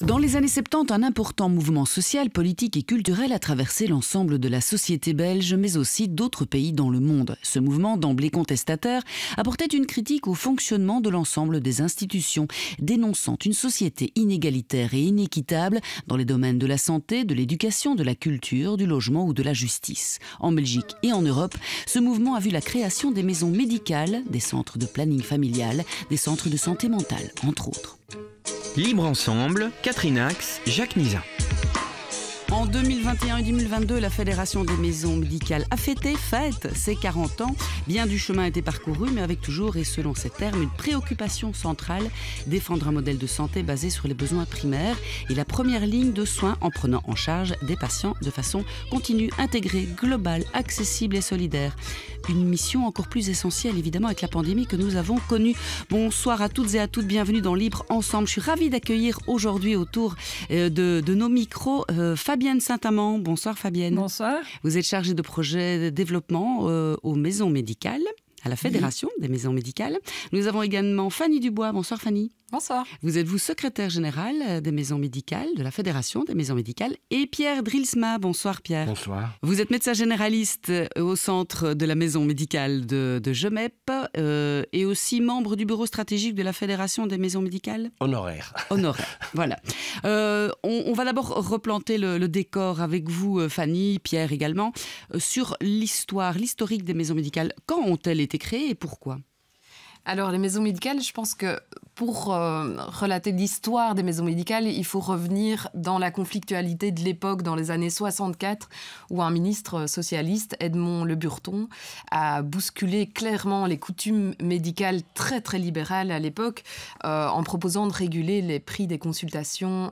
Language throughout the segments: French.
Dans les années 70, un important mouvement social, politique et culturel a traversé l'ensemble de la société belge, mais aussi d'autres pays dans le monde. Ce mouvement, d'emblée contestataire, apportait une critique au fonctionnement de l'ensemble des institutions, dénonçant une société inégalitaire et inéquitable dans les domaines de la santé, de l'éducation, de la culture, du logement ou de la justice. En Belgique et en Europe, ce mouvement a vu la création des maisons médicales, des centres de planning familial, des centres de santé mentale, entre autres. Libre Ensemble, Catherine Ax, Jacques Nizan. En 2021 et 2022, la Fédération des maisons médicales a fête ses 40 ans. Bien du chemin a été parcouru, mais avec toujours, et selon ses termes, une préoccupation centrale, défendre un modèle de santé basé sur les besoins primaires et la première ligne de soins en prenant en charge des patients de façon continue, intégrée, globale, accessible et solidaire. Une mission encore plus essentielle, évidemment, avec la pandémie que nous avons connue. Bonsoir à toutes et à toutes, bienvenue dans Libre Ensemble. Je suis ravie d'accueillir aujourd'hui autour de nos micros Fabienne Saint-Amand. Bonsoir Fabienne. Bonsoir. Vous êtes chargée de projet de développement aux maisons médicales, à la Fédération des maisons médicales. Nous avons également Fanny Dubois. Bonsoir Fanny. Bonsoir. Vous êtes secrétaire générale des maisons médicales, de la Fédération des maisons médicales. Et Pierre Drilsma. Bonsoir Pierre. Bonsoir. Vous êtes médecin généraliste au centre de la maison médicale de Gemep et aussi membre du bureau stratégique de la Fédération des maisons médicales. Honoraire. Honoraire, voilà. On va d'abord replanter le décor avec vous, Fanny, Pierre également, sur l'historique des maisons médicales. Quand ont-elles été créées et pourquoi ? Alors, les maisons médicales, je pense que pour relater l'histoire des maisons médicales, il faut revenir dans la conflictualité de l'époque, dans les années 64, où un ministre socialiste, Edmond Le Burton, a bousculé clairement les coutumes médicales très très libérales à l'époque, en proposant de réguler les prix des consultations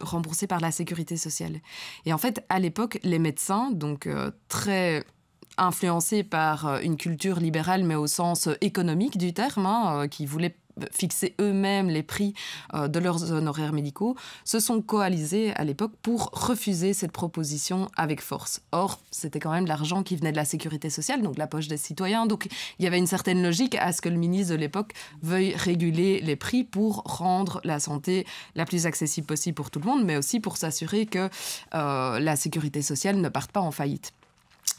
remboursées par la sécurité sociale. Et en fait, à l'époque, les médecins, donc très influencés par une culture libérale, mais au sens économique du terme, qui voulaient fixer eux-mêmes les prix de leurs honoraires médicaux, se sont coalisés à l'époque pour refuser cette proposition avec force. Or, c'était quand même de l'argent qui venait de la sécurité sociale, donc de la poche des citoyens. Donc, il y avait une certaine logique à ce que le ministre de l'époque veuille réguler les prix pour rendre la santé la plus accessible possible pour tout le monde, mais aussi pour s'assurer que la sécurité sociale ne parte pas en faillite.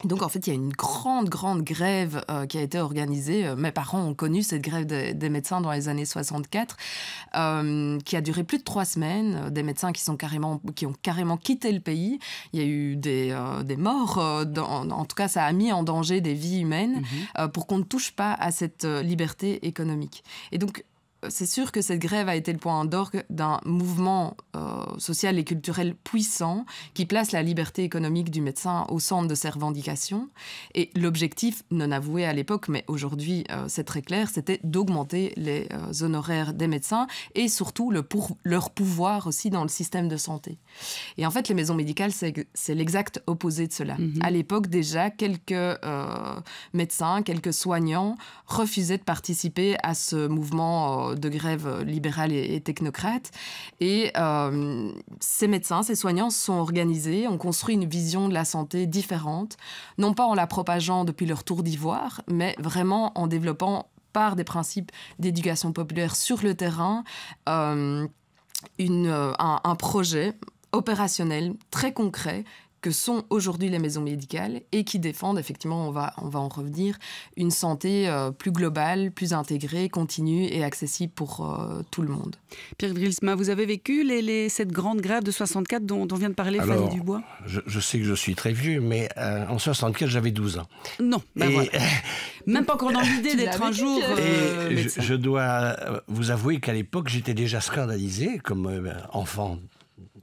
Donc, en fait, il y a une grande grève qui a été organisée. Mes parents ont connu cette grève des médecins dans les années 64, qui a duré plus de 3 semaines. Des médecins qui ont carrément quitté le pays. Il y a eu des morts. En tout cas, ça a mis en danger des vies humaines pour qu'on ne touche pas à cette liberté économique. Et donc, c'est sûr que cette grève a été le point d'orgue d'un mouvement social et culturel puissant qui place la liberté économique du médecin au centre de ses revendications. Et l'objectif, non avoué à l'époque, mais aujourd'hui c'est très clair, c'était d'augmenter les honoraires des médecins et surtout leur pouvoir aussi dans le système de santé. Et en fait, les maisons médicales, c'est l'exact opposé de cela. À l'époque, déjà, quelques médecins, quelques soignants refusaient de participer à ce mouvement de grève libérale et technocrate. Et ces médecins, ces soignants se sont organisés, ont construit une vision de la santé différente, non pas en la propageant depuis leur tour d'ivoire, mais vraiment en développant par des principes d'éducation populaire sur le terrain un projet opérationnel très concret que sont aujourd'hui les maisons médicales et qui défendent, effectivement, on va en revenir, une santé plus globale, plus intégrée, continue et accessible pour tout le monde. Pierre Drilsma, vous avez vécu cette grande grève de 64 dont vient de parler Fanny Dubois ? Je sais que je suis très vieux, mais en 64, j'avais 12 ans. Non, voilà. Même pas encore dans l'idée d'être un jour médecin. Je dois vous avouer qu'à l'époque, j'étais déjà scandalisé, comme enfant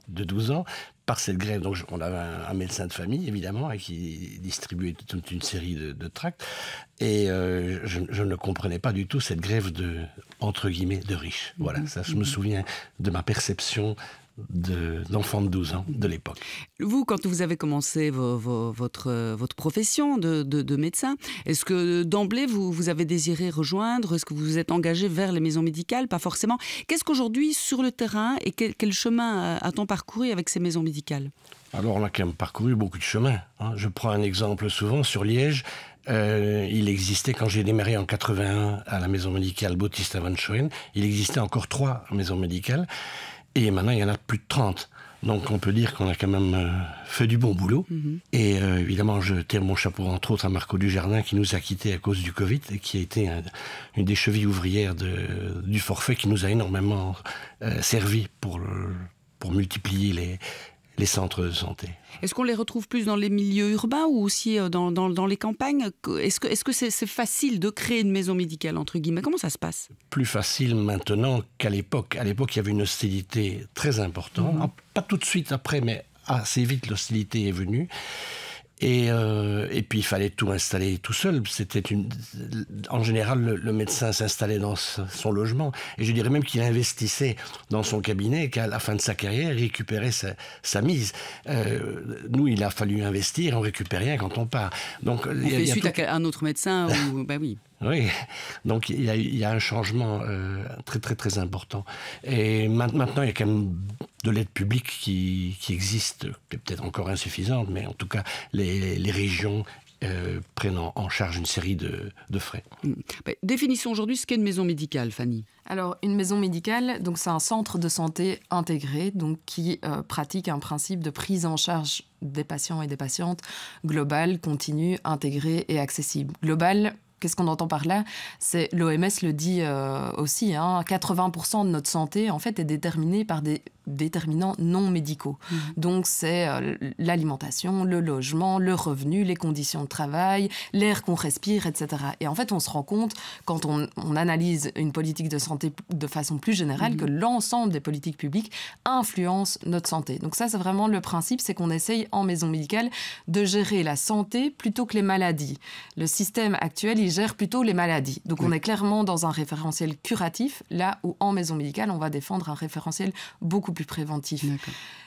de 12 ans, par cette grève. Donc, on avait un médecin de famille, évidemment, qui distribuait toute une série de tracts. Et je ne comprenais pas du tout cette grève entre guillemets, de riches. Voilà, ça, je me souviens de ma perception d'enfant de 12 ans de l'époque. Vous, quand vous avez commencé votre profession de médecin, est-ce que d'emblée vous avez désiré rejoindre, est-ce que vous vous êtes engagé vers les maisons médicales? Pas forcément. Qu'est-ce qu'aujourd'hui, sur le terrain, et quel chemin a-t-on parcouru avec ces maisons médicales? Alors, on a quand même parcouru beaucoup de chemins. Je prends un exemple souvent, sur Liège. Il existait, quand j'ai démarré en 81 à la maison médicale Bautista van Schoen, il existait encore 3 maisons médicales. Et maintenant, il y en a plus de 30. Donc on peut dire qu'on a quand même fait du bon boulot. Et évidemment, je tire mon chapeau entre autres à Marco Dujardin qui nous a quittés à cause du Covid et qui a été une des chevilles ouvrières du forfait qui nous a énormément servi pour multiplier les centres de santé. Est-ce qu'on les retrouve plus dans les milieux urbains ou aussi dans les campagnes? Est-ce que c'est facile de créer une maison médicale, entre guillemets? Comment ça se passe? Plus facile maintenant qu'à l'époque. À l'époque, il y avait une hostilité très importante. Pas tout de suite après, mais assez vite, l'hostilité est venue. Et puis, il fallait tout installer tout seul. En général, le médecin s'installait dans son logement. Et je dirais même qu'il investissait dans son cabinet et qu'à la fin de sa carrière, il récupérait sa mise. Nous, il a fallu investir, on ne récupère rien quand on part. Donc, on fait suite à un autre médecin ou... bah oui. Oui, donc il y a un changement très très très important. Et maintenant, il y a quand même de l'aide publique qui existe, qui est peut-être encore insuffisante, mais en tout cas, les régions prennent en charge une série de frais. Définissons aujourd'hui ce qu'est une maison médicale, Fanny. Alors, une maison médicale, donc c'est un centre de santé intégré, donc qui pratique un principe de prise en charge des patients et des patientes global, continu, intégré et accessible. Global. Qu'est-ce qu'on entend par là? C'est, l'OMS le dit aussi, 80% de notre santé en fait est déterminée par des déterminants non médicaux. Donc c'est l'alimentation, le logement, le revenu, les conditions de travail, l'air qu'on respire, etc. Et en fait, on se rend compte, quand on analyse une politique de santé de façon plus générale, que l'ensemble des politiques publiques influencent notre santé. Donc ça, c'est vraiment le principe, c'est qu'on essaye en maison médicale de gérer la santé plutôt que les maladies. Le système actuel, il gère plutôt les maladies. Donc on est clairement dans un référentiel curatif, là où en maison médicale, on va défendre un référentiel beaucoup plus préventif.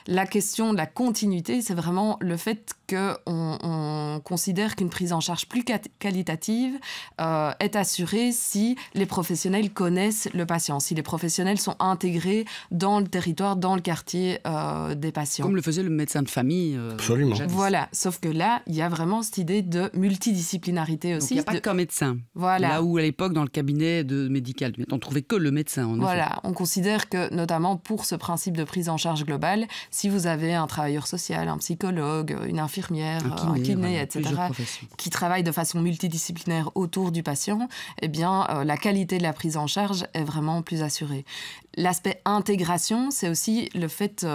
La question de la continuité, c'est vraiment le fait qu'on considère qu'une prise en charge plus qualitative est assurée si les professionnels connaissent le patient, si les professionnels sont intégrés dans le territoire, dans le quartier des patients. Comme le faisait le médecin de famille. Absolument. Jadis. Voilà, sauf que là, il y a vraiment cette idée de multidisciplinarité aussi. Donc, il n'y a pas qu'un médecin. Voilà. Là où à l'époque, dans le cabinet médical, on ne trouvait que le médecin. En voilà, effet. on considère que notamment pour ce principe de prise en charge globale, si vous avez un travailleur social, un psychologue, une infirmière, un kiné, voilà, etc., qui travaillent de façon multidisciplinaire autour du patient, eh bien, la qualité de la prise en charge est vraiment plus assurée. L'aspect intégration, c'est aussi le fait,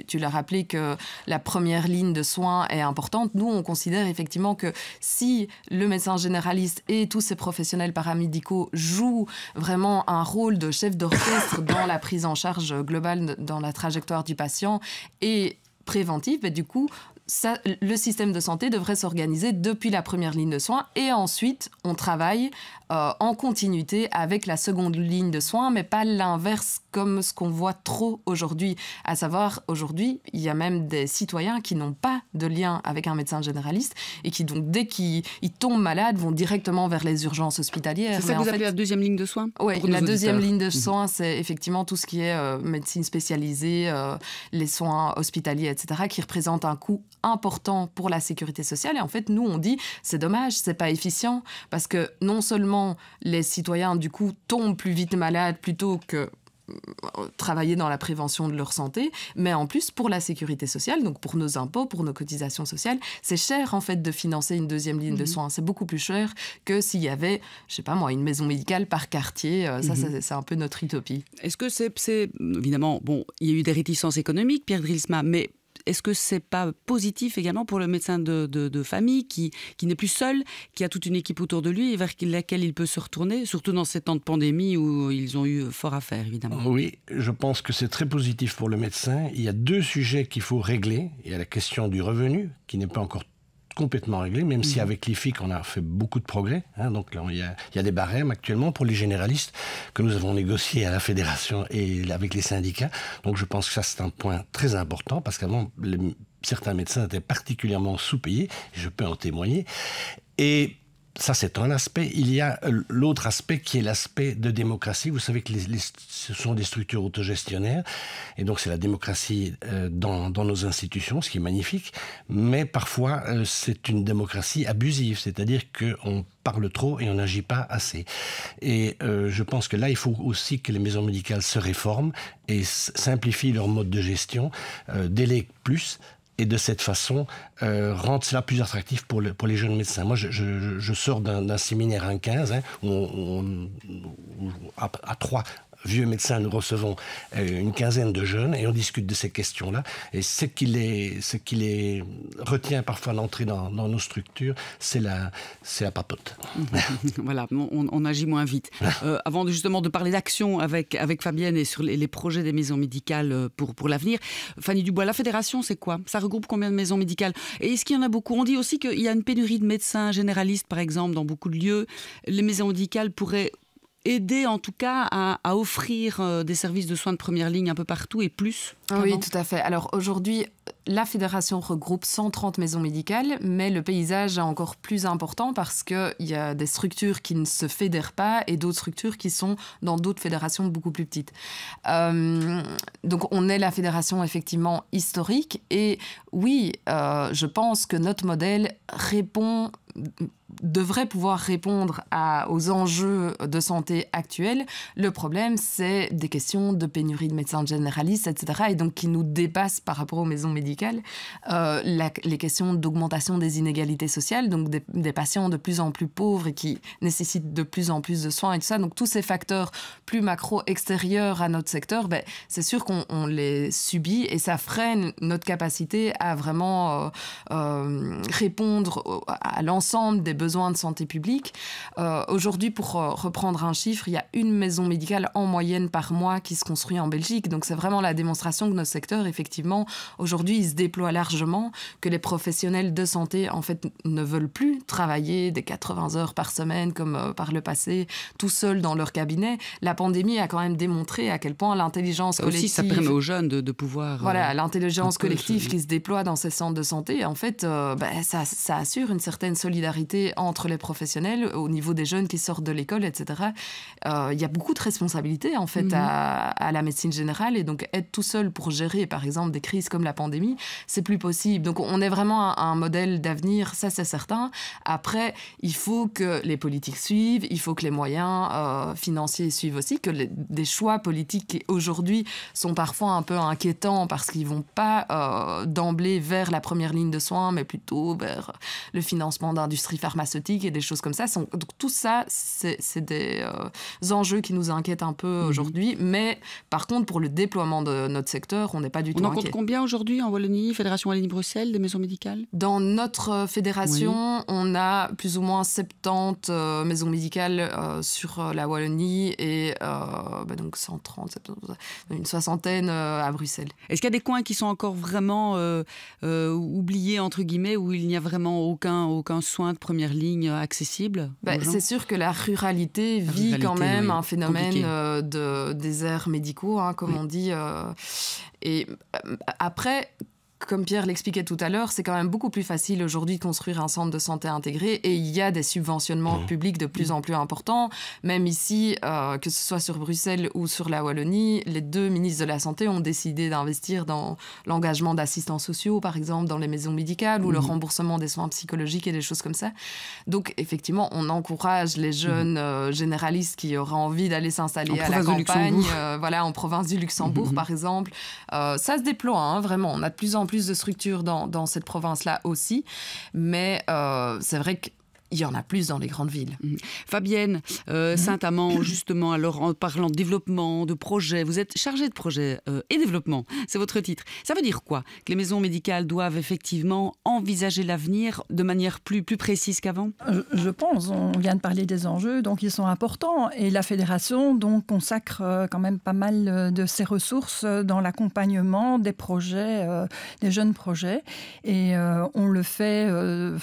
tu l'as rappelé, que la première ligne de soins est importante. Nous, on considère effectivement que si le médecin généraliste et tous ces professionnels paramédicaux jouent vraiment un rôle de chef d'orchestre dans la prise en charge globale, dans la trajectoire du patient et préventive, et du coup, le système de santé devrait s'organiser depuis la première ligne de soins et ensuite on travaille en continuité avec la seconde ligne de soins, mais pas l'inverse comme ce qu'on voit trop aujourd'hui. À savoir, aujourd'hui, il y a même des citoyens qui n'ont pas de lien avec un médecin généraliste et qui, donc, dès qu'ils tombent malades, vont directement vers les urgences hospitalières. C'est ça que vous appelez la deuxième ligne de soins? Oui, la deuxième ligne de soins, c'est effectivement tout ce qui est médecine spécialisée, les soins hospitaliers, etc., qui représentent un coût important pour la sécurité sociale. Et en fait, nous, on dit, c'est dommage, c'est pas efficient, parce que non seulement les citoyens, du coup, tombent plus vite malades plutôt que travailler dans la prévention de leur santé, mais en plus pour la sécurité sociale, donc pour nos impôts, pour nos cotisations sociales, c'est cher en fait de financer une deuxième ligne de soins. C'est beaucoup plus cher que s'il y avait, je sais pas moi, une maison médicale par quartier. Ça, c'est un peu notre utopie. Est-ce que c'est évidemment, bon, il y a eu des réticences économiques, Pierre Drilsma, mais est-ce que c'est pas positif également pour le médecin de famille qui n'est plus seul, qui a toute une équipe autour de lui et vers laquelle il peut se retourner, surtout dans ces temps de pandémie où ils ont eu fort à faire, évidemment? Oui, je pense que c'est très positif pour le médecin. Il y a deux sujets qu'il faut régler. Il y a la question du revenu, qui n'est pas encore complètement réglé, même si avec l'IFIC, on a fait beaucoup de progrès. Donc là, il y a des barèmes actuellement pour les généralistes que nous avons négociés à la fédération et avec les syndicats. Donc je pense que ça, c'est un point très important parce qu'avant, certains médecins étaient particulièrement sous-payés. Je peux en témoigner. Et Ça, c'est un aspect. Il y a l'autre aspect qui est l'aspect de démocratie. Vous savez que ce sont des structures autogestionnaires. Et donc, c'est la démocratie dans nos institutions, ce qui est magnifique. Mais parfois, c'est une démocratie abusive. C'est-à-dire qu'on parle trop et on n'agit pas assez. Et je pense que là, il faut aussi que les maisons médicales se réforment et simplifient leur mode de gestion, délèguent plus, et de cette façon, rendre cela plus attractif pour les jeunes médecins. Moi, je sors d'un séminaire en 15, où à 3 vieux médecins, nous recevons une quinzaine de jeunes et on discute de ces questions-là. Et ce qui les retient parfois d'entrer dans nos structures, c'est la papote. Voilà, on agit moins vite. Avant justement de parler d'action avec Fabienne et sur les projets des maisons médicales pour l'avenir, Fanny Dubois, la fédération, c'est quoi? Ça regroupe combien de maisons médicales? Et est-ce qu'il y en a beaucoup? On dit aussi qu'il y a une pénurie de médecins généralistes, par exemple, dans beaucoup de lieux. Les maisons médicales pourraient aider en tout cas à offrir des services de soins de première ligne un peu partout et plus. Oui, tout à fait. Alors aujourd'hui, la fédération regroupe 130 maisons médicales, mais le paysage est encore plus important parce qu'il y a des structures qui ne se fédèrent pas et d'autres structures qui sont dans d'autres fédérations beaucoup plus petites. Donc on est la fédération effectivement historique et oui, je pense que notre modèle devrait pouvoir répondre aux enjeux de santé actuels. Le problème, c'est des questions de pénurie de médecins généralistes, etc. Et donc qui nous dépassent par rapport aux maisons médicales. Les questions d'augmentation des inégalités sociales, donc des patients de plus en plus pauvres et qui nécessitent de plus en plus de soins et tout ça. Donc tous ces facteurs plus macro extérieurs à notre secteur, c'est sûr qu'on les subit et ça freine notre capacité à vraiment répondre à l'ensemble des besoins de santé publique. Aujourd'hui, pour reprendre un chiffre, il y a une maison médicale en moyenne par mois qui se construit en Belgique. Donc, c'est vraiment la démonstration que notre secteur, effectivement, aujourd'hui, il se déploie largement, que les professionnels de santé, en fait, ne veulent plus travailler des 80 heures par semaine comme par le passé, tout seuls dans leur cabinet. La pandémie a quand même démontré à quel point l'intelligence collective... Aussi, ça permet aux jeunes de pouvoir... Voilà, l'intelligence collective qui se déploie dans ces centres de santé, en fait, ça assure une certaine solidarité entre les professionnels au niveau des jeunes qui sortent de l'école, etc. Il y a beaucoup de responsabilités, en fait, à la médecine générale. Et donc, être tout seul pour gérer, par exemple, des crises comme la pandémie, c'est plus possible. Donc, on est vraiment un modèle d'avenir, ça, c'est certain. Après, il faut que les politiques suivent, il faut que les moyens financiers suivent aussi, que des choix politiques qui, aujourd'hui, sont parfois un peu inquiétants parce qu'ils ne vont pas d'emblée vers la première ligne de soins, mais plutôt vers le financement d'industries pharmaceutiques et des choses comme ça. Donc, tout ça, c'est des enjeux qui nous inquiètent un peu aujourd'hui. Mais par contre, pour le déploiement de notre secteur, on n'est pas du tout inquiet. On en compte combien aujourd'hui en Wallonie, Fédération Wallonie-Bruxelles, des maisons médicales? Dans notre fédération, on a plus ou moins 70 maisons médicales sur la Wallonie et donc 130, une soixantaine à Bruxelles. Est-ce qu'il y a des coins qui sont encore vraiment oubliés, entre guillemets, où il n'y a vraiment aucun soin de première ligne accessible? C'est sûr que la ruralité vit quand même un phénomène de déserts médicaux, comme on dit. Et après... Comme Pierre l'expliquait tout à l'heure, c'est quand même beaucoup plus facile aujourd'hui de construire un centre de santé intégré et il y a des subventionnements publics de plus en plus importants. Même ici, que ce soit sur Bruxelles ou sur la Wallonie, les deux ministres de la Santé ont décidé d'investir dans l'engagement d'assistants sociaux, par exemple, dans les maisons médicales ou le remboursement des soins psychologiques et des choses comme ça. Donc, effectivement, on encourage les jeunes généralistes qui auraient envie d'aller s'installer à la campagne, en province du Luxembourg, par exemple. Ça se déploie, vraiment. On a de plus en plus de structures dans cette province-là aussi. Mais c'est vrai que il y en a plus dans les grandes villes. Fabienne, Saint-Amand, justement, alors en parlant de développement, de projets, vous êtes chargée de projets et développement, c'est votre titre. Ça veut dire quoi? Que les maisons médicales doivent effectivement envisager l'avenir de manière plus précise qu'avant? Je pense, on vient de parler des enjeux, donc ils sont importants. Et la fédération donc, consacre quand même pas mal de ses ressources dans l'accompagnement des projets, des jeunes projets. Et on le fait,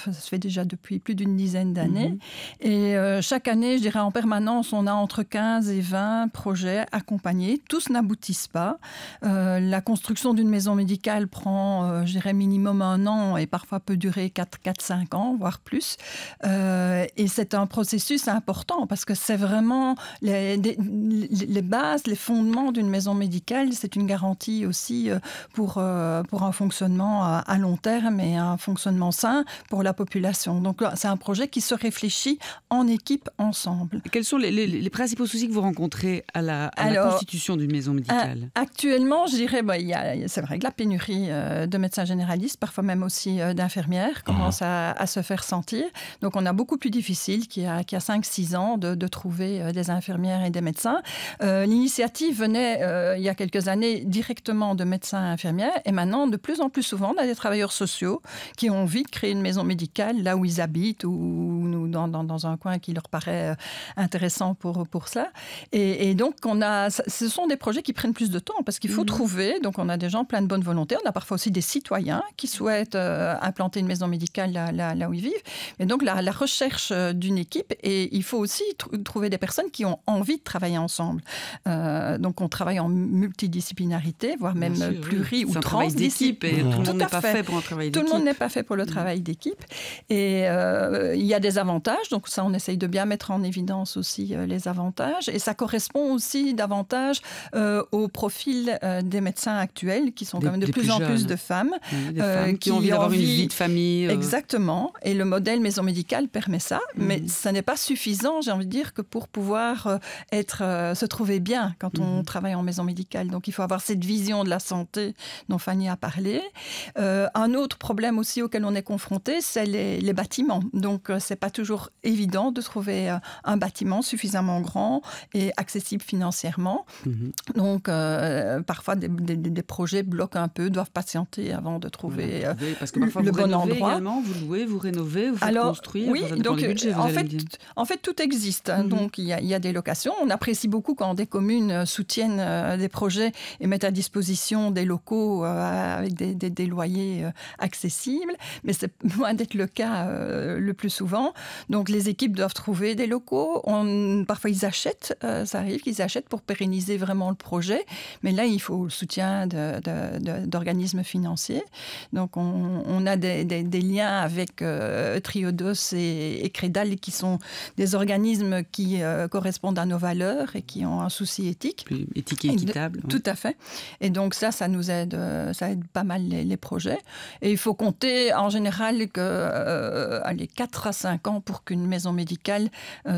ça se fait déjà depuis plus d'une dizaine dizaine d'années. Et chaque année, je dirais en permanence, on a entre 15 et 20 projets accompagnés. Tous n'aboutissent pas. La construction d'une maison médicale prend, je dirais, minimum 1 an et parfois peut durer 4-5 ans, voire plus. Et c'est un processus important parce que c'est vraiment les bases, les fondements d'une maison médicale. C'est une garantie aussi pour un fonctionnement à long terme et un fonctionnement sain pour la population. Donc c'est un projet qui se réfléchit en équipe, ensemble. Quels sont les principaux soucis que vous rencontrez à la constitution d'une maison médicale? Actuellement, je dirais, c'est vrai que la pénurie de médecins généralistes, parfois même aussi d'infirmières, commence à se faire sentir. Donc on a beaucoup plus difficile qu'il y a 5-6 ans de trouver des infirmières et des médecins. L'initiative venait il y a quelques années directement de médecins et infirmières, et maintenant de plus en plus souvent on a des travailleurs sociaux qui ont envie de créer une maison médicale là où ils habitent ou dans un coin qui leur paraît intéressant pour ça. Et donc ce sont des projets qui prennent plus de temps parce qu'il faut trouver. Donc on a des gens pleins de bonne volonté. On a parfois aussi des citoyens qui souhaitent implanter une maison médicale là où ils vivent. Et donc la recherche d'une équipe, et il faut aussi trouver des personnes qui ont envie de travailler ensemble. Donc on travaille en multidisciplinarité, voire même pluri ou transdisciplinaire. Tout le monde n'est pas fait pour un travail d'équipe. Tout le monde n'est pas fait pour le travail d'équipe. Et il y a des avantages. Donc ça, on essaye de bien mettre en évidence aussi les avantages. Et ça correspond aussi davantage au profil des médecins actuels, qui sont quand même de plus en plus de femmes. Des femmes qui ont envie d'avoir une vie de famille. Exactement. Et le modèle maison médicale permet ça. Mais ça n'est pas suffisant, j'ai envie de dire, que pour pouvoir se trouver bien quand on travaille en maison médicale. Donc il faut avoir cette vision de la santé dont Fanny a parlé. Un autre problème aussi auquel on est confronté, c'est les bâtiments. Donc c'est pas toujours évident de trouver un bâtiment suffisamment grand et accessible financièrement. Donc parfois des projets bloquent un peu, doivent patienter avant de trouver parce que parfois le vous bon rénovez endroit. également, vous louez, vous rénovez, vous faites construire. Oui, donc en fait tout existe. Donc il y a des locations. On apprécie beaucoup quand des communes soutiennent des projets et mettent à disposition des locaux avec des loyers accessibles, mais c'est loin d'être le cas le plus souvent. Donc les équipes doivent trouver des locaux. Parfois ils achètent, ça arrive qu'ils achètent pour pérenniser vraiment le projet, mais là il faut le soutien d'organismes financiers. Donc on a des liens avec Triodos et Crédal qui sont des organismes qui correspondent à nos valeurs et qui ont un souci éthique. Éthique et équitable. Tout à fait. Et donc ça nous aide, ça aide pas mal les projets. Et il faut compter en général que 4 à 5 ans pour qu'une maison médicale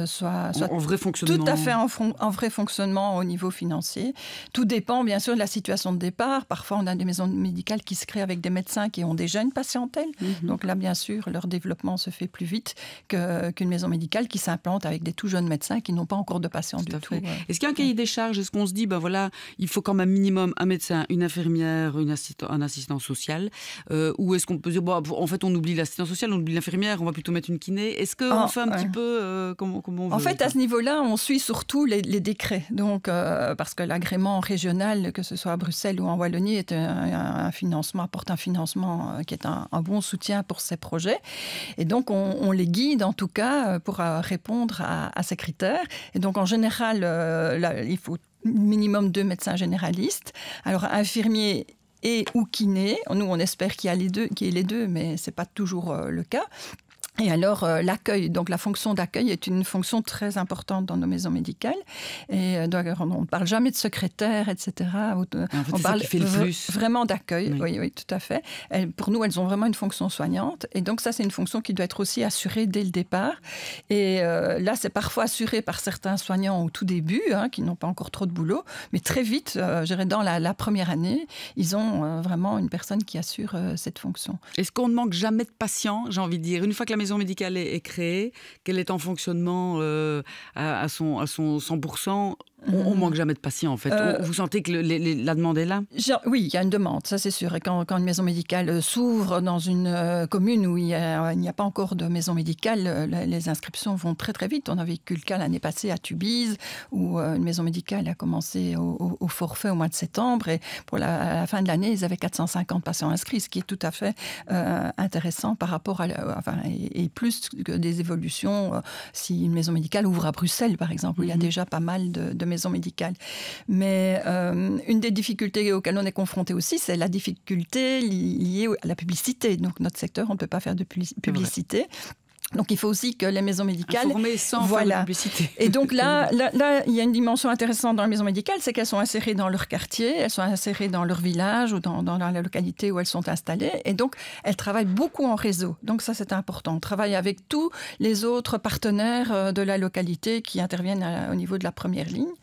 soit en vrai fonctionnement. Tout à fait en vrai fonctionnement au niveau financier. Tout dépend bien sûr de la situation de départ. Parfois on a des maisons médicales qui se créent avec des médecins qui ont des jeunes patientèles. Donc là bien sûr leur développement se fait plus vite qu'une maison médicale qui s'implante avec des tout jeunes médecins qui n'ont pas encore de patients du tout. Est-ce qu'il y a un cahier des charges? Est-ce qu'on se dit, il faut quand même minimum un médecin, une infirmière, un assistant social, ou est-ce qu'on peut dire, en fait on oublie l'assistant social, on oublie l'infirmière, on va plutôt mettre une kiné? Est-ce qu'on fait un petit peu comment on veut? En fait, à ce niveau-là, on suit surtout les décrets. Donc, parce que l'agrément régional, que ce soit à Bruxelles ou en Wallonie, apporte un financement qui est un bon soutien pour ces projets. Et donc, on les guide en tout cas pour répondre à ces critères. Et donc, en général, il faut minimum 2 médecins généralistes. Alors, infirmiers et ou kiné. Nous, on espère qu'il y ait les deux, mais ce n'est pas toujours le cas. Et alors, l'accueil, donc la fonction d'accueil est une fonction très importante dans nos maisons médicales. Et on ne parle jamais de secrétaire, etc. En fait, on parle ça qui fait le plus. Vraiment d'accueil, oui, tout à fait. Pour nous, elles ont vraiment une fonction soignante. Et donc ça, c'est une fonction qui doit être aussi assurée dès le départ. Et là, c'est parfois assuré par certains soignants au tout début, qui n'ont pas encore trop de boulot. Mais très vite, je dirais dans la première année, ils ont vraiment une personne qui assure cette fonction. Est-ce qu'on ne manque jamais de patients, j'ai envie de dire? Une fois que la maison médicale est créée, qu'elle est en fonctionnement à son 100%, On manque jamais de patients, en fait. Vous sentez que la demande est là? Oui, il y a une demande, ça c'est sûr. Et quand une maison médicale s'ouvre dans une commune où il n'y a pas encore de maison médicale, les inscriptions vont très très vite. On a vécu le cas l'année passée à Tubize, où une maison médicale a commencé au forfait au mois de septembre. Et pour la fin de l'année, ils avaient 450 patients inscrits, ce qui est tout à fait intéressant par rapport à... et plus que des évolutions, si une maison médicale ouvre à Bruxelles, par exemple, où il y a déjà pas mal de maisons médicales. Mais une des difficultés auxquelles on est confronté aussi, c'est la difficulté liée à la publicité. Donc notre secteur, on ne peut pas faire de publicité. Donc il faut aussi que les maisons médicales... Informer sans faire de publicité. Et donc là, il y a une dimension intéressante dans les maisons médicales, c'est qu'elles sont insérées dans leur quartier, elles sont insérées dans leur village ou dans la localité où elles sont installées. Et donc, elles travaillent beaucoup en réseau. Donc ça, c'est important. On travaille avec tous les autres partenaires de la localité qui interviennent au niveau de la première ligne.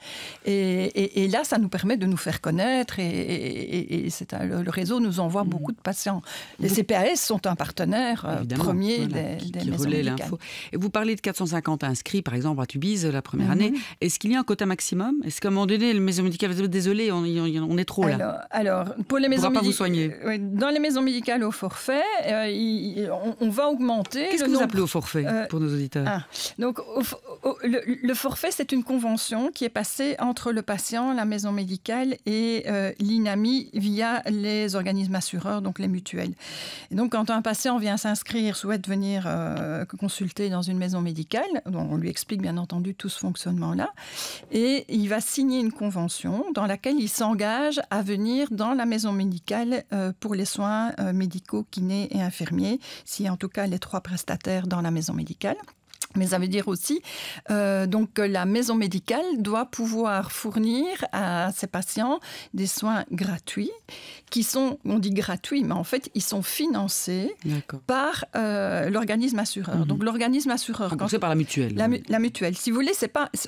Et là, ça nous permet de nous faire connaître. Et le réseau nous envoie beaucoup de patients. Les CPAS sont un partenaire premier des maisons. L'info. Et vous parlez de 450 inscrits, par exemple, à Tubize, la première année. Est-ce qu'il y a un quota maximum? Est-ce qu'à un moment donné, les maisons médicales, désolé, on est trop là? Alors pour les maisons médicales, vous soigner. Dans les maisons médicales au forfait, on va augmenter. Qu'est-ce que vous appelez au forfait pour nos auditeurs? Donc, le forfait, c'est une convention qui est passée entre le patient, la maison médicale et l'INAMI via les organismes assureurs, donc les mutuelles. Et donc, quand un patient vient s'inscrire, souhaite venir consulter dans une maison médicale, on lui explique bien entendu tout ce fonctionnement-là, et il va signer une convention dans laquelle il s'engage à venir dans la maison médicale pour les soins médicaux, kinés et infirmiers, si en tout cas les 3 prestataires dans la maison médicale. Mais ça veut dire aussi donc que la maison médicale doit pouvoir fournir à ses patients des soins gratuits qui sont, on dit gratuits, mais en fait, ils sont financés par l'organisme assureur. Donc l'organisme assureur... Remboursé par la mutuelle. La mutuelle. Si vous voulez,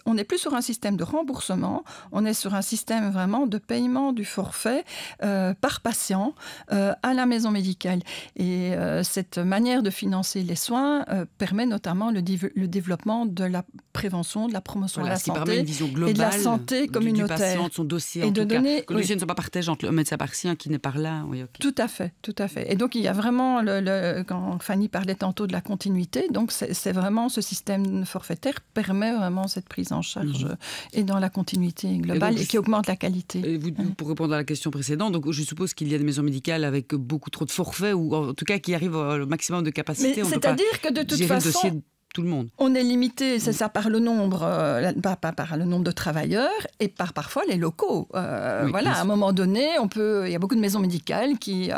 on n'est plus sur un système de remboursement, on est sur un système vraiment de paiement du forfait par patient à la maison médicale. Et cette manière de financer les soins permet notamment le développement de la prévention, de la promotion de la santé et de la santé communautaire. Du patient, de son dossier, en tout cas. Que le dossier ne soit pas partagé entre le médecin partien qui n'est pas là. Oui, okay. Tout à fait, tout à fait. Et donc, il y a vraiment, quand Fanny parlait tantôt de la continuité, donc c'est vraiment ce système forfaitaire permet vraiment cette prise en charge et dans la continuité globale et qui augmente la qualité. Et vous, pour répondre à la question précédente, donc je suppose qu'il y a des maisons médicales avec beaucoup trop de forfaits ou en tout cas qui arrivent au maximum de capacité. C'est-à-dire que de toute façon... Tout le monde. On est limité, c'est ça, par le nombre, par le nombre de travailleurs et par parfois les locaux. Voilà, à un moment donné, il y a beaucoup de maisons médicales qui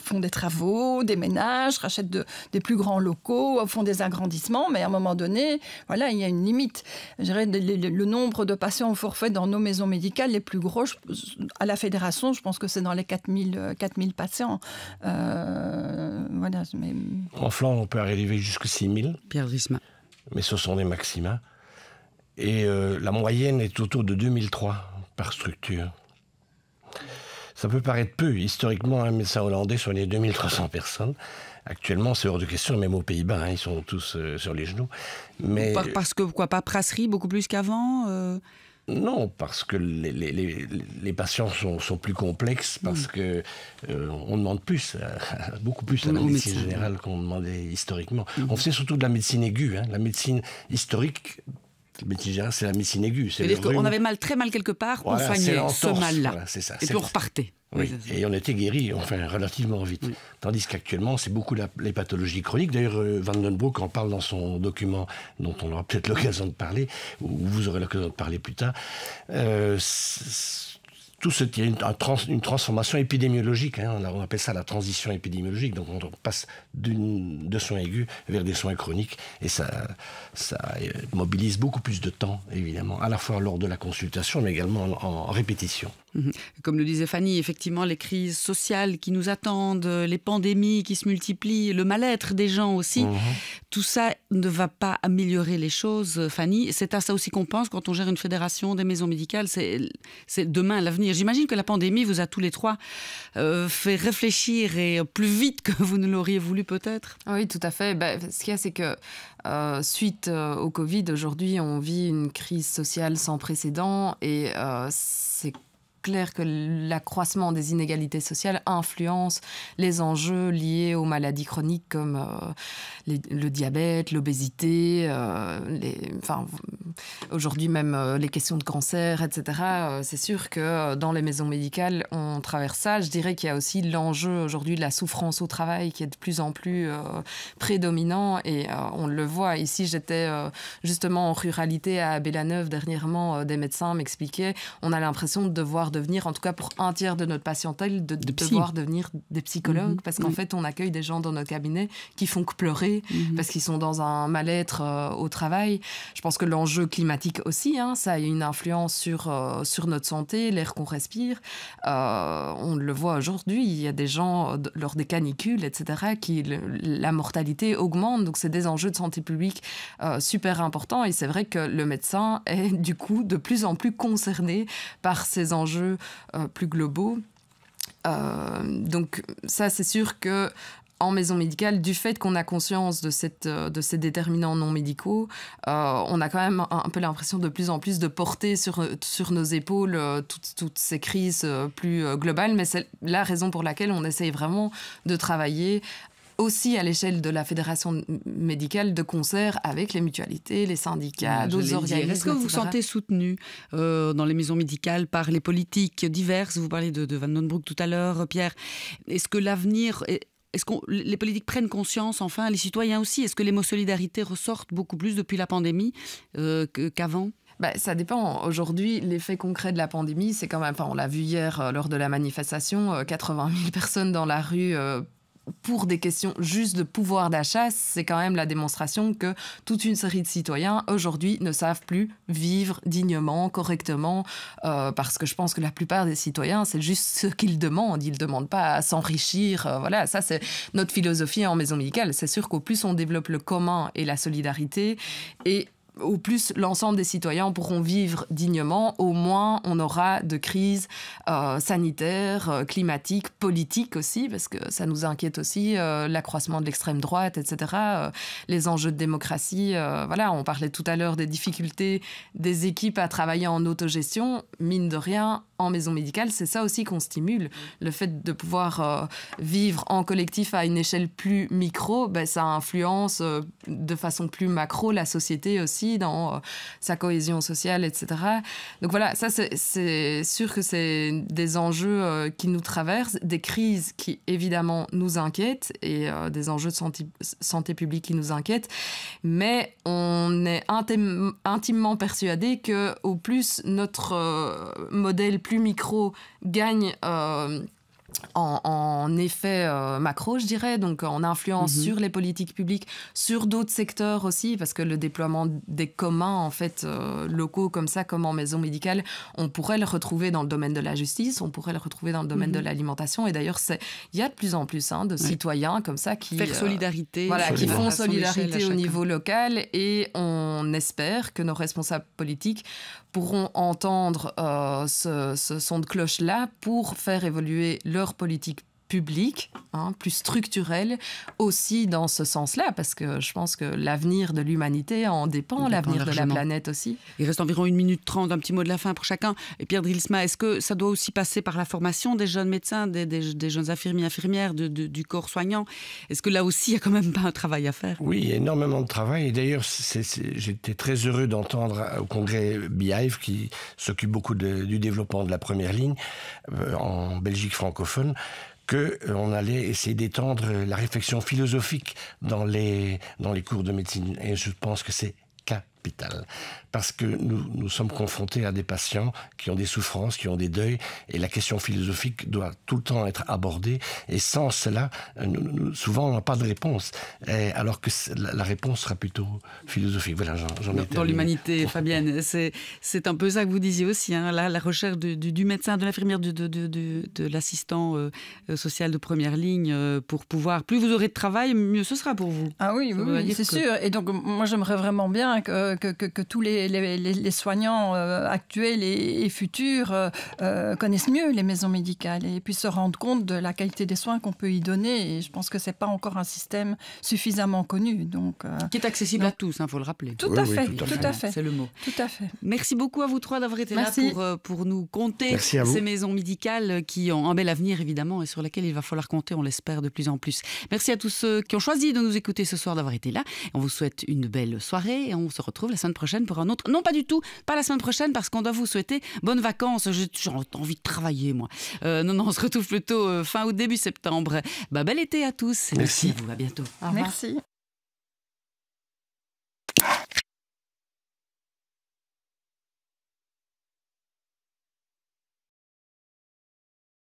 font des travaux, des ménages, rachètent des plus grands locaux, font des agrandissements, mais à un moment donné, voilà, il y a une limite. Je dirais, le nombre de patients au forfait dans nos maisons médicales les plus gros, à la fédération, je pense que c'est dans les 4000 patients. Voilà, mais... En Flandre, on peut arriver jusqu'à 6000. Mais ce sont des maxima. Et la moyenne est autour de 2003 par structure. Ça peut paraître peu. Historiquement, un médecin hollandais soignait 2300 personnes. Actuellement, c'est hors de question, même aux Pays-Bas, ils sont tous sur les genoux. Mais... Parce que, quoi, pas brasserie, beaucoup plus qu'avant Non, parce que les patients sont plus complexes, parce que on demande plus, beaucoup plus à la médecine générale qu'on demandait historiquement. On faisait surtout de la médecine aiguë, la médecine historique. La médecine générale, c'est la médecine aiguë. C'est-à-dire qu'on avait très mal quelque part, on soignait ce mal-là. Voilà, c'est ça. Et puis on repartait. Oui, et on était guéris, enfin, relativement vite. Oui. Tandis qu'actuellement, c'est beaucoup les pathologies chroniques. D'ailleurs, Van den Broek en parle dans son document, dont on aura peut-être l'occasion de parler, ou vous aurez l'occasion de parler plus tard. Tout ce qui est une transformation épidémiologique, on appelle ça la transition épidémiologique. Donc on passe de soins aigus vers des soins chroniques, et ça mobilise beaucoup plus de temps, évidemment, à la fois lors de la consultation, mais également en répétition. Comme le disait Fanny, effectivement, les crises sociales qui nous attendent, les pandémies qui se multiplient, le mal-être des gens aussi, tout ça ne va pas améliorer les choses, Fanny. C'est à ça aussi qu'on pense quand on gère une fédération des maisons médicales. C'est demain, l'avenir revenir. J'imagine que la pandémie vous a tous les trois fait réfléchir et plus vite que vous ne l'auriez voulu peut-être. Oui, tout à fait. Ce qu'il y a, c'est que suite au Covid, aujourd'hui, on vit une crise sociale sans précédent et c'est clair que l'accroissement des inégalités sociales influence les enjeux liés aux maladies chroniques comme le diabète, l'obésité, aujourd'hui même les questions de cancer, etc. C'est sûr que dans les maisons médicales, on traverse ça. Je dirais qu'il y a aussi l'enjeu aujourd'hui de la souffrance au travail qui est de plus en plus prédominant et on le voit. Ici, j'étais justement en ruralité à Bellaneuve dernièrement, des médecins m'expliquaient, on a l'impression de devoir devenir, en tout cas pour un tiers de notre patientèle, de devoir devenir des psychologues, parce qu'en fait, on accueille des gens dans nos cabinets qui font que pleurer, parce qu'ils sont dans un mal-être au travail. Je pense que l'enjeu climatique aussi, ça a une influence sur notre santé, l'air qu'on respire. On le voit aujourd'hui, il y a des gens, lors des canicules, etc., la mortalité augmente, donc c'est des enjeux de santé publique super importants, et c'est vrai que le médecin est du coup de plus en plus concerné par ces enjeux plus globaux. Donc ça, c'est sûr que en maison médicale, du fait qu'on a conscience de ces déterminants non médicaux, on a quand même un peu l'impression de plus en plus de porter sur nos épaules toutes ces crises plus globales, mais c'est la raison pour laquelle on essaye vraiment de travailler aussi à l'échelle de la fédération médicale de concert avec les mutualités, les syndicats, d'autres organismes. Est-ce que vous vous sentez soutenu dans les maisons médicales par les politiques diverses? Vous parlez de Van den Broek tout à l'heure, Pierre. Est-ce que l'avenir... Est-ce que les politiques prennent conscience, enfin, les citoyens aussi? Est-ce que les mots solidarité ressortent beaucoup plus depuis la pandémie qu'avant? Ça dépend. Aujourd'hui, l'effet concret de la pandémie, c'est quand même... on l'a vu hier lors de la manifestation, 80 000 personnes dans la rue... pour des questions juste de pouvoir d'achat, c'est quand même la démonstration que toute une série de citoyens, aujourd'hui, ne savent plus vivre dignement, correctement, parce que je pense que la plupart des citoyens, c'est juste ce qu'ils demandent. Ils ne demandent pas à s'enrichir. Voilà, ça, c'est notre philosophie en maison médicale. C'est sûr qu'au plus on développe le commun et la solidarité, et au plus l'ensemble des citoyens pourront vivre dignement, au moins on aura de crises sanitaires, climatiques, politiques aussi, parce que ça nous inquiète aussi, l'accroissement de l'extrême droite, etc. Les enjeux de démocratie, on parlait tout à l'heure des difficultés des équipes à travailler en autogestion, mine de rien, en maison médicale, c'est ça aussi qu'on stimule. Le fait de pouvoir vivre en collectif à une échelle plus micro, ça influence de façon plus macro la société aussi, dans sa cohésion sociale, etc. Donc voilà, ça c'est sûr que c'est des enjeux qui nous traversent, des crises qui évidemment nous inquiètent et des enjeux de santé publique qui nous inquiètent, mais on est intimement persuadé qu'au plus notre modèle plus micro gagne en effet macro, je dirais, donc en influence sur les politiques publiques, sur d'autres secteurs aussi, parce que le déploiement des communs en fait locaux comme ça, comme en maison médicale, on pourrait le retrouver dans le domaine de la justice, on pourrait le retrouver dans le domaine de l'alimentation, et d'ailleurs il y a de plus en plus de citoyens comme ça qui faire solidarité, qui font solidarité au niveau local, et on espère que nos responsables politiques pourront entendre ce son de cloche-là pour faire évoluer leur politique publique, plus structurelle, aussi dans ce sens-là, parce que je pense que l'avenir de l'humanité en dépend, l'avenir de la planète aussi. Il reste environ 1 minute 30, un petit mot de la fin pour chacun. Et Pierre Drijlsma, est-ce que ça doit aussi passer par la formation des jeunes médecins, des jeunes infirmiers, infirmières, du corps soignant? Est-ce que là aussi, il n'y a quand même pas un travail à faire? Oui, il y a énormément de travail. Et d'ailleurs, j'étais très heureux d'entendre au congrès BIAIF, qui s'occupe beaucoup du développement de la première ligne en Belgique francophone, qu'on allait essayer d'étendre la réflexion philosophique dans les cours de médecine. Et je pense que c'est capital. Parce que nous sommes confrontés à des patients qui ont des souffrances, qui ont des deuils, et la question philosophique doit tout le temps être abordée. Et sans cela, souvent, on n'a pas de réponse. Alors que la réponse sera plutôt philosophique. Voilà, j'en ai dans l'humanité, Fabienne, c'est un peu ça que vous disiez aussi, la recherche du médecin, de l'infirmière, de l'assistant social de première ligne, pour pouvoir... Plus vous aurez de travail, mieux ce sera pour vous. Ah oui, c'est sûr. Et donc, moi, j'aimerais vraiment bien que tous les soignants actuels et futurs connaissent mieux les maisons médicales et puissent se rendre compte de la qualité des soins qu'on peut y donner. Et je pense que c'est pas encore un système suffisamment connu. Donc, qui est accessible à tous, faut le rappeler. Tout à fait. C'est le mot. Tout à fait. Merci beaucoup à vous trois d'avoir été là pour nous conter ces maisons médicales qui ont un bel avenir, évidemment, et sur lesquelles il va falloir compter, on l'espère, de plus en plus. Merci à tous ceux qui ont choisi de nous écouter ce soir, d'avoir été là. On vous souhaite une belle soirée et on se retrouve la semaine prochaine pour un autre... Non, pas du tout, pas la semaine prochaine, parce qu'on doit vous souhaiter bonnes vacances. J'ai envie de travailler, moi. Non, on se retrouve plutôt fin août, début septembre. Bel été à tous. Merci à vous, à bientôt. Merci.